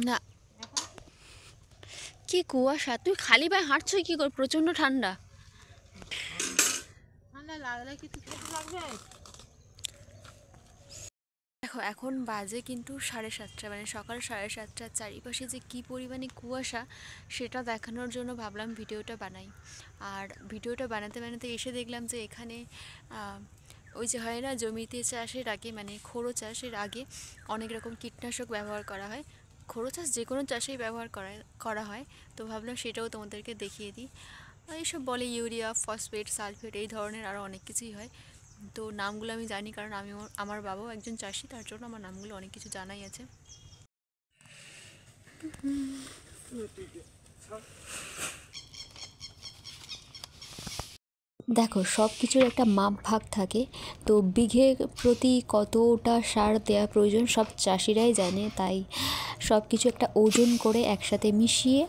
না কি কুয়াশা, তুই খালি পায়ে হাঁটছো কি করে? প্রচন্ড ঠান্ডা। দেখো এখন বাজে কিন্তু 7:30, মানে সকাল 7:30। চারিপাশে যে কি পরিমাণে কুয়াশা সেটা দেখানোর জন্য ভাবলাম ভিডিওটা বানাই। আর ভিডিওটা বানাতে বানাতে এসে দেখলাম যে এখানে ওই যে হয় না, জমিতে চাষের আগে মানে খোড়ো চাষের আগে অনেক রকম কীটনাশক ব্যবহার করা হয়। খোড়ো চাষ যে কোনো চাষেই ব্যবহার করা হয়, তো ভাবলাম সেটাও তোমাদেরকে দেখিয়ে দিই। এইসব বলে ইউরিয়া, ফসফেট, সালফেট, এই ধরনের আরও অনেক কিছুই হয়। তো নামগুলো আমি জানি, কারণ আমার বাবাও একজন চাষি, তার জন্য আমার নামগুলো অনেক কিছু জানাই আছে। দেখো সব কিছুর একটা মাপ ভাগ থাকে, তো বিঘে প্রতি কতটা সার দেওয়া প্রয়োজন সব চাষিরাই জানে। তাই সব কিছু একটা ওজন করে একসাথে মিশিয়ে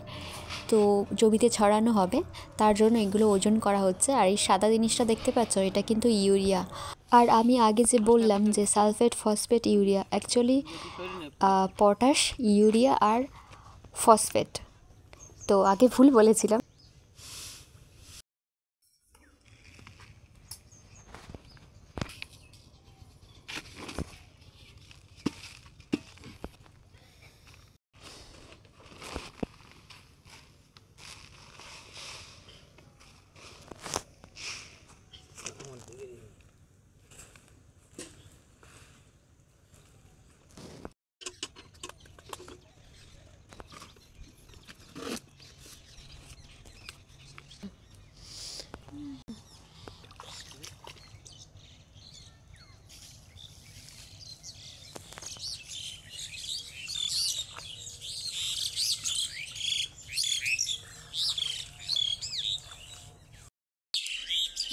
তো জমিতে ছড়ানো হবে, তার জন্য এগুলো ওজন করা হচ্ছে। আর এই সাদা জিনিসটা দেখতে পাচ্ছ, এটা কিন্তু ইউরিয়া। আর আমি আগে যে বললাম যে sulphate, phosphate, urea, actually potash, urea আর ফসফেট, তো আগে ভুল বলেছিলাম।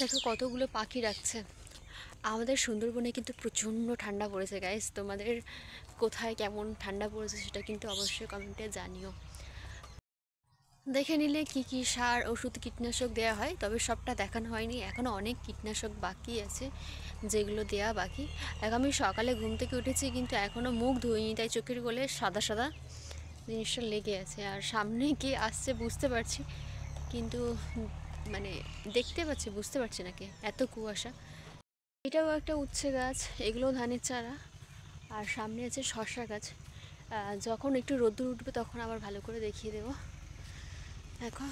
দেখো কতগুলো পাখি রাখছে। আমাদের সুন্দরবনে কিন্তু প্রচণ্ড ঠান্ডা পড়েছে গাইস। তোমাদের কোথায় কেমন ঠান্ডা পড়েছে সেটা কিন্তু অবশ্যই কমেন্টে জানিও। দেখে নিলে কি কি সার, ওষুধ, কীটনাশক দেওয়া হয়, তবে সবটা দেখানো হয়নি, এখনও অনেক কীটনাশক বাকি আছে যেগুলো দেওয়া বাকি। এখন আমি সকালে ঘুম থেকে উঠেছি কিন্তু এখনও মুখ ধুইনি, তাই চোখের কোলে সাদা সাদা জিনিসটা লেগে আছে। আর সামনে কি আসছে বুঝতে পারছি, কিন্তু মানে দেখতে পাচ্ছি, বুঝতে পারছি না কে, এত কুয়াশা। এটাও একটা উচ্ছে গাছ, এগুলো ধানের চারা। আর সামনে আছে শসা গাছ, যখন একটু রোদ্দুর উঠবে তখন আবার ভালো করে দেখিয়ে দেবো। দেখো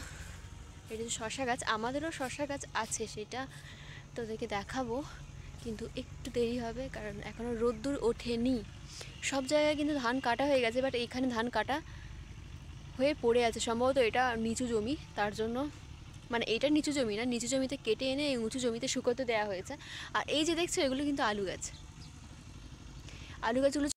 এটা যে শসা গাছ, আমাদেরও শসা গাছ আছে, সেটা তোদেরকে দেখাবো, কিন্তু একটু দেরি হবে কারণ এখনও রোদ্দুর ওঠেনি। সব জায়গায় কিন্তু ধান কাটা হয়ে গেছে, বাট এখানে ধান কাটা হয়ে পড়ে আছে। সম্ভবত এটা নিচু জমি, তার জন্য, মানে এটা নিচু জমি না, নিচু জমিতে কেটে এনে এই উঁচু জমিতে শুকোতে দেওয়া হয়েছে। আর এই যে দেখছো এগুলো কিন্তু আলু গাছ, আলু গাছগুলো